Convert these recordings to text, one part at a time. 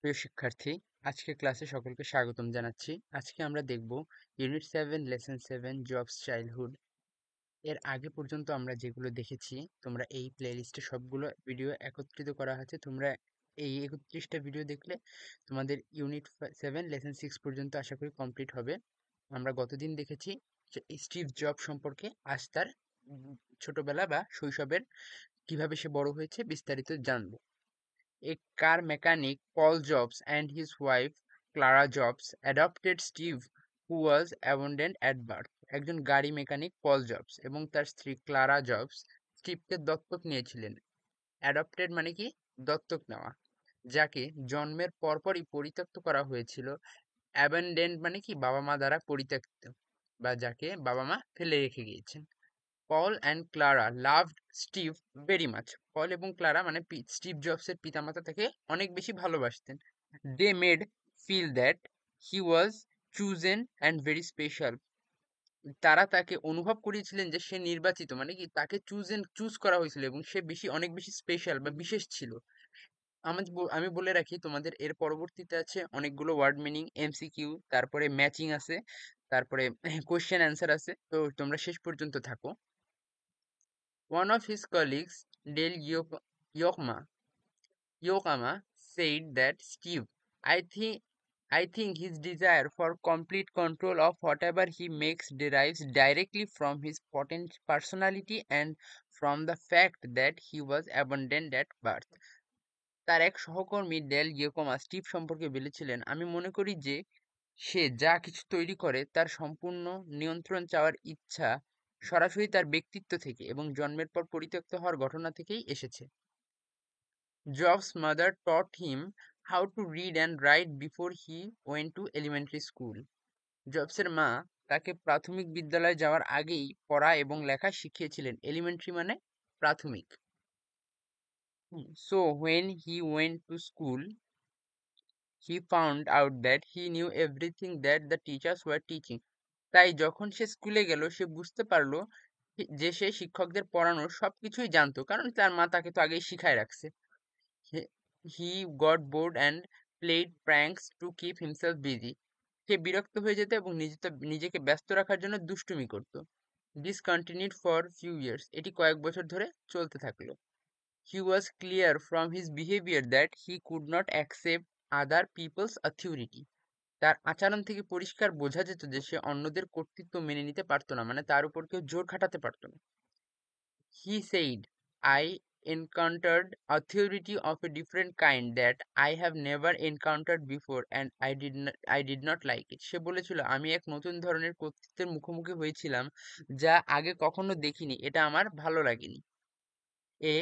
প্রিয় শিক্ষার্থী, আজকে ক্লাসে সকলকে স্বাগতম জানাচ্ছি। আজকে আমরা দেখব ইউনিট 7 লেসন 7 জবস চাইল্ডহুড। এর আগে পর্যন্ত আমরা যেগুলো দেখেছি, তোমরা এই প্লেলিস্টে সবগুলো ভিডিও একত্রিত করা হয়েছে। তোমরা এই 31টা ভিডিও দেখলে তোমাদের ইউনিট 7 লেসন 6 পর্যন্ত আশা করি কমপ্লিট হবে। আমরা গতদিন দেখেছি যে স্টিভ জব সম্পর্কে, আজ তার ছোটবেলা বা শৈশবের কিভাবে সে বড় হয়েছে বিস্তারিত জানবো। A car mechanic, Paul Jobs, and his wife, Clara Jobs, adopted Steve, who was abandoned at birth. একজন গাড়ি মেকানিক পল জবস এবং তার স্ত্রী ক্লারা জবস স্টিভকে দত্তক নিয়েছিলেন। অ্যাডপ্টেড মানে কি? দত্তক নেওয়া। যাকে জন্মের পরপরই পরিত্যক্ত করা হয়েছিল। অ্যাবান্ডেন্ড মানে কি? বাবা মা দ্বারা পরিত্যক্ত, বা যাকে বাবা মা ফেলে রেখে গিয়েছেন। Paul and Clara loved Steve very much. Paul এবং ক্লারা মানে স্টিভ জবসের পিতামাতা তাকে অনেক বেশি ভালোবাসতেন। They made feel that he was chosen and very special. তারা তাকে অনুভব করিয়েছিলেন যে সে নির্বাচিত, মানে কি তাকে চুজ করা হয়েছিল এবং সে অনেক বেশি স্পেশাল বা বিশেষ ছিল। আমি বলে রাখি তোমাদের, এর পরবর্তীতে আছে অনেকগুলো ওয়ার্ড মিনিং, এমসিকিউ, তারপরে ম্যাচিং আছে, তারপরে কোয়েশ্চেন অ্যান্সার আছে। তো তোমরা শেষ পর্যন্ত থাকো। One of his colleagues, Dale Yokoyama, said that Steve, I think, I think his desire for complete control of whatever he makes derives directly from his potent personality and from the fact that he was abandoned at birth. তার এক সহকর্মী del ইয়োকোমা Steve সম্পর্কে বলেছিলেন, আমি মনে করি যে সে যা কিছু তৈরি করে তার সম্পূর্ণ নিয়ন্ত্রণ চাওয়ার ইচ্ছা সরাসরি তার ব্যক্তিত্ব থেকে এবং জন্মের পর পরিত্যক্ত হওয়ার ঘটনা থেকেই এসেছে। Job's mother taught him how to read and write before he went to elementary school. জবসের মা তাকে প্রাথমিক বিদ্যালয়ে যাওয়ার আগেই পড়া এবং লেখা শিখিয়েছিলেন। এলিমেন্টারি মানে প্রাথমিক। So when he went to school, he found out that he knew everything that the teachers were teaching. তাই যখন সে স্কুলে গেল সে বুঝতে পারলো যে সে শিক্ষকদের পড়ানোর সবকিছুই জানতো, কারণ তার মা তাকে তো আগেই শিখায় রাখছে। He, he got bored and played pranks to keep himself busy. সে বিরক্ত হয়ে যেত এবং নিজেকে ব্যস্ত রাখার জন্য দুষ্টুমি করত। This continued for few years. এটি কয়েক বছর ধরে চলতে থাকলো। He was clear from his behavior that he could not accept other people's authority. তার আচরণ থেকে পরিষ্কার বোঝা যেত যে সে অন্যদের কর্তৃত্ব মেনে নিতে পারতো না, মানে তার উপর কেউ জোর খাটাতে পারতো না। He said, I encountered authority of a different kind that I have never encountered before and I did not like it. সে বলেছিল, আমি এক নতুন ধরনের কর্তৃত্বের মুখোমুখি হয়েছিলাম যা আগে কখনো দেখিনি, এটা আমার ভালো লাগেনি। A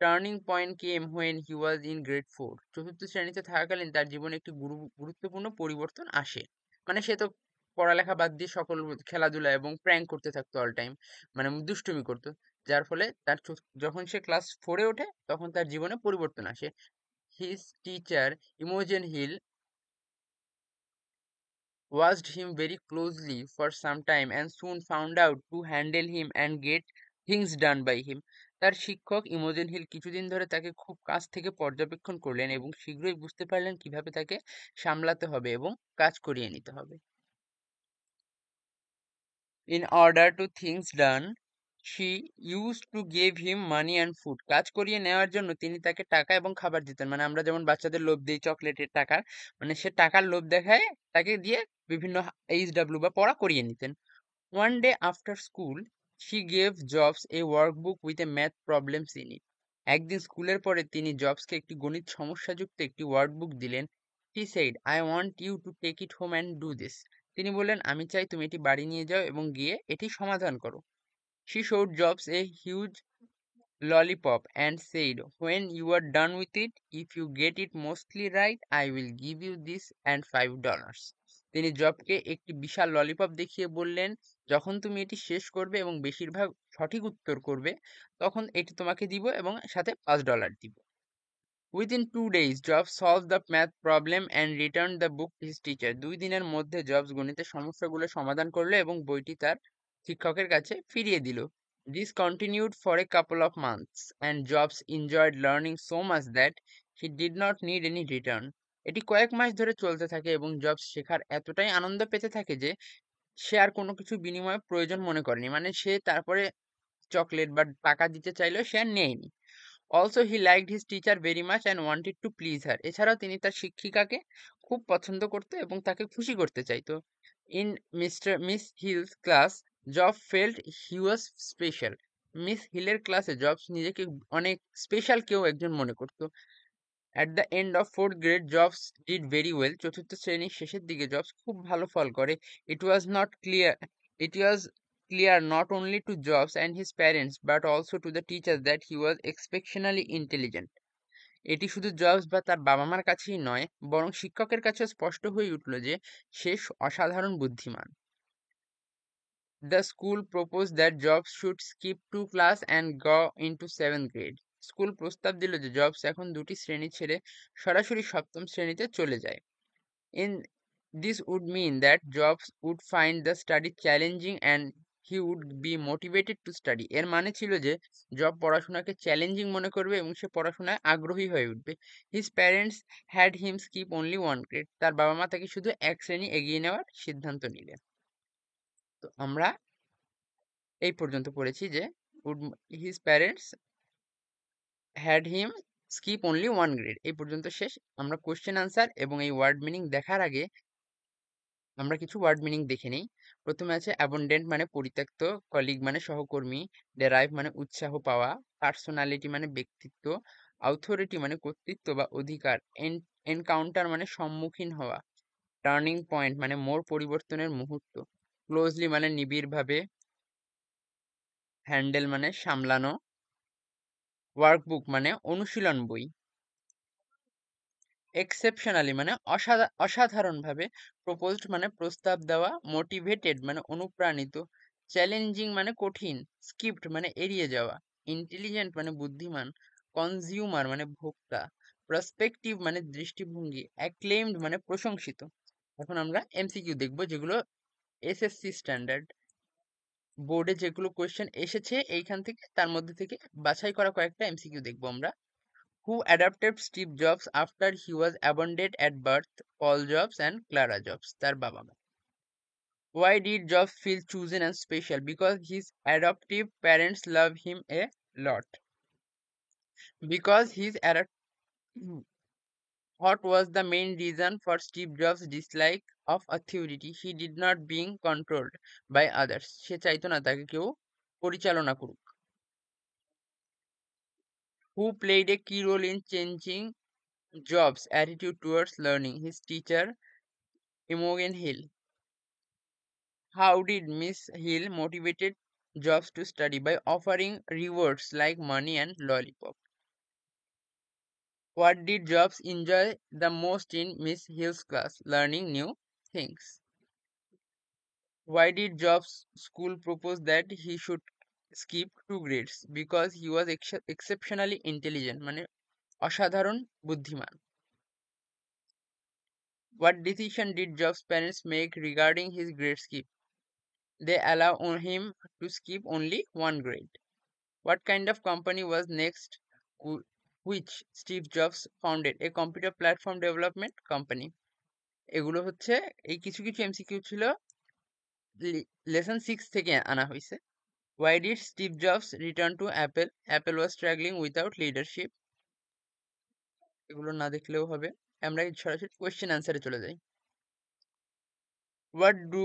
turning point came when he was in grade 4. চতুর্থ শ্রেণীতে থাকাকালীন তার জীবনে একটি গুরুত্বপূর্ণ পরিবর্তন আসে। মানে সে তো পড়ালেখা বাদ দিয়ে সকল খেলাধুলা এবং প্র্যাঙ্ক করতে থাকতো অল টাইম, মানে দুষ্টুমি করতো। যার ফলে তার যখন সে ক্লাস 4-এ ওঠে তখন তার জীবনে পরিবর্তন আসে। His teacher Imogen Hill watched him very closely for some time and soon found out to handle him and get things done by him. তার শিক্ষক ইমোজেন হিল কিছুদিন ধরে তাকে খুব কাছ থেকে পর্যবেক্ষণ করলেন এবং শীঘ্রই বুঝতে পারলেন কিভাবে তাকে সামলাতে হবে এবং কাজ করিয়ে নিতে হবে। In order to things done, she used to give him money and food. কাজ করিয়ে নেওয়ার জন্য তিনি তাকে টাকা এবং খাবার দিতেন। মানে আমরা যেমন বাচ্চাদের লোভ দিই চকলেটের, টাকার, মানে সে টাকার লোভ দেখায় তাকে দিয়ে বিভিন্ন HW বা পড়া করিয়ে নিতেন। One day after school, she gave Jobs a workbook with a math problems in it. একদিন স্কুলের পরে তিনি জবসকে একটি গণিত সমস্যাযুক্ত একটি ওয়ার্কবুক দিলেন। She said, I want you to take it home and do this. তিনি বললেন, আমি চাই তুমি এটি বাড়ি নিয়ে যাও এবং গিয়ে এটি সমাধান করো। She showed Jobs a huge lollipop and said, when you are done with it, if you get it mostly right, I will give you this and $5. তিনি জবকে একটি বিশাল ললিপপ দেখিয়ে বললেন, যখন তুমি এটি শেষ করবে এবং বেশিরভাগ সঠিক উত্তর করবে তখন এটি তোমাকে দিব এবং সাথে $5 দিব। Within 2 days, Jobs solved the math problem and returned the book to his teacher. 2 দিনের মধ্যে জবস গণিতের সমস্যাগুলো সমাধান করলো এবং বইটি তার শিক্ষকের কাছে ফিরিয়ে দিল। This continued for a couple of months and Jobs enjoyed learning so much that he did not need any return. এটি কয়েক মাস ধরে চলতে থাকে এবং জবস শেখার এতটাই আনন্দ পেতে থাকে যে সে আর কোনো কিছু বিনিময়ে প্রয়োজন মনে করেনি। মানে সে তারপরে চকলেট বা টাকা দিতে চাইলেও সে আর নেয়নি। Also he liked his teacher very much and wanted to please her. এছাড়াও তিনি তার শিক্ষিকাকে খুব পছন্দ করতো এবং তাকে খুশি করতে চাইতো। In Miss Hill's class, Jobs felt he was special. Miss হিলের ক্লাসে জবস নিজেকে অনেক স্পেশাল কেউ একজন মনে করতো। At the end of fourth grade Jobs did very well. চতুর্থ শ্রেণীর শেষের দিকে জবস খুব ভালো ফল করে। It was not clear it was clear not only to Jobs and his parents but also to the teachers that he was exceptionally intelligent. এটি শুধু জবস বা তার বাবা মার কাছেই নয়, বরং শিক্ষকের কাছেও স্পষ্ট হয়ে উঠল যে সে অসাধারণ বুদ্ধিমান। The school propose that jobs should skip 2 class and go into 7th grade. School প্রস্তাব দিল যে জবস এখন 2টি শ্রেণী ছেড়ে সরাসরি সপ্তম শ্রেণীতে চলে যায়। In this would mean that Jobs would find the study challenging and he would be motivated to study. এর মানে ছিল যে জব পড়াশোনাকে চ্যালেঞ্জিং মনে করবে এবং সে পড়াশোনায় আগ্রহী হয়ে উঠবে। His parents had him skip only 1 grade. তার বাবা মা তাকে শুধু এক শ্রেণী এগিয়ে নেওয়ার সিদ্ধান্ত নিলেন। তো আমরা এই পর্যন্ত পড়েছি যে would his parents had him skip only 1 grade. এই পর্যন্ত শেষ। আমরা কোশ্চেন আনসার এবং এই ওয়ার্ড মিনিং দেখার আগে আমরা কিছু ওয়ার্ড মিনিং দেখে নিই। প্রথমে আছে অ্যাবন্ডেন্ট মানে পরিত্যক্ত, কলিগ মানে সহকর্মী, ডেরাইভ মানে উৎসাহ পাওয়া, পার্সোনালিটি মানে ব্যক্তিত্ব, অথরিটি মানে কর্তৃত্ব বা অধিকার, এনকাউন্টার মানে সম্মুখীন হওয়া, টার্নিং পয়েন্ট মানে মোড় পরিবর্তনের মুহূর্ত, ক্লোজলি মানে নিবিড়ভাবে, হ্যান্ডেল মানে সামলানো, ওয়ার্কবুক মানে অনুশীলন বই, এক্সেপশনালি মানে অসাধারণভাবে, প্রপোজড মানে প্রস্তাব দেওয়া, মোটিভেটেড মানে অনুপ্রাণিত, চ্যালেঞ্জিং মানে কঠিন, স্কিপড মানে এড়িয়ে যাওয়া, ইন্টেলিজেন্ট মানে বুদ্ধিমান, কনজিউমার মানে ভোক্তা, প্রসপেক্টিভ মানে দৃষ্টিভঙ্গি, অ্যাক্লেইমড মানে প্রশংসিত। এখন আমরা এমসিকিউ দেখব যেগুলো এসএসসি স্ট্যান্ডার্ড বোর্ডে যেগুলো কোয়েশ্চেন এসেছে এইখান থেকে তার মধ্যে থেকে বাছাই করা কয়েকটা এমসিকিউ দেখবো আমরা। Who adopted Steve Jobs after he was abandoned at birth? Paul Jobs and Clara Jobs, তার বাবা মা। Why did Jobs feel chosen and special? Because his adoptive parents love him a lot. Because his what was the main reason for Steve Jobs' dislike of authority? He did not being controlled by others. সে চাইতো না তাকে কেউ পরিচালনা করুক। Who played a key role in changing Jobs' attitude towards learning? His teacher, Imogen Hill. How did Miss Hill motivated Jobs to study? By offering rewards like money and lollipop. What did Jobs enjoy the most in Miss Hill's class? Learning new things. Why did Jobs' school propose that he should skip 2 grades? Because he was exceptionally intelligent, মানে অসাধারণ বুদ্ধিমান। What decision did Jobs' parents make regarding his grade skip? They allow him to skip only 1 grade. What kind of company was Next, which Steve Jobs founded? A computer platform development company. এগুলো হচ্ছে এই কিছু কিছু MCQ ছিল lesson 6 থেকে আনা হয়েছে। Why did Steve Jobs return to Apple? Apple was struggling without leadership. এগুলো না দেখলেও হবে। আমরা সরাসরি কোয়েশ্চেন আনসারে চলে যাই। What do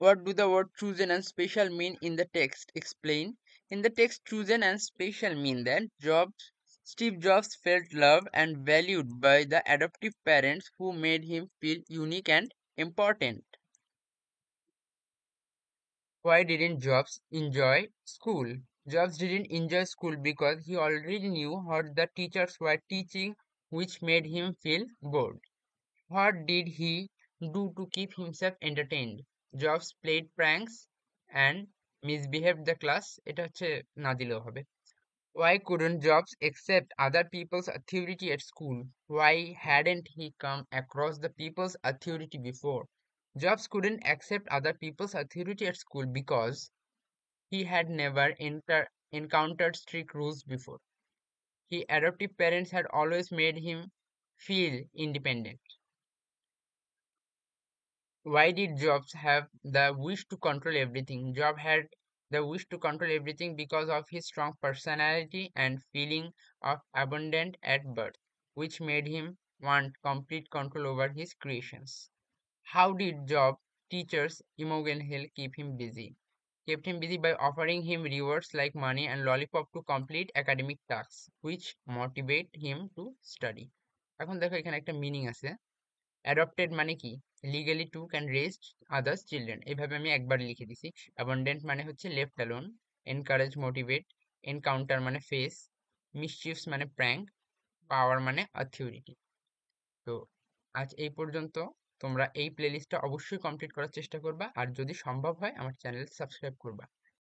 What do the word chosen and special mean in the text? Explain. In the text, chosen and special mean that Steve Jobs felt loved and valued by the adoptive parents who made him feel unique and important. Why didn't Jobs enjoy school? Jobs didn't enjoy school because he already knew what the teachers were teaching, which made him feel bored. What did he do to keep himself entertained? Jobs played pranks and misbehaved the class. এটা হচ্ছে না দিলেও হবে। Why couldn't Jobs accept other people's authority at school? Why hadn't he come across the people's authority before? Jobs couldn't accept other people's authority at school because he had never encountered strict rules before. His adoptive parents had always made him feel independent. Why did Jobs have the wish to control everything? Job had the wish to control everything because of his strong personality and feeling of abundance at birth, which made him want complete control over his creations. How did Job teachers Imogen Hill keep him busy? Kept him busy by offering him rewards like money and lollipop to complete academic tasks, which motivate him to study. এখন দেখো এখানে একটা meaning আছে। Adopted মানে কি? Legally to can raise others children, এইভাবে আমি একবার লিখে দিছি। অ্যাবান্ডেন্ট মানে হচ্ছে left alone, encourage motivate, encounter মানে ফেস, মিসচিফস মানে প্র্যাঙ্ক, পাওয়ার মানে অথরিটি। তো আজ এই পর্যন্ত। তোমরা এই প্লেলিস্টটা অবশ্যই কমপ্লিট করার চেষ্টা করবা, আর যদি সম্ভব হয় আমার চ্যানেল সাবস্ক্রাইব করবা।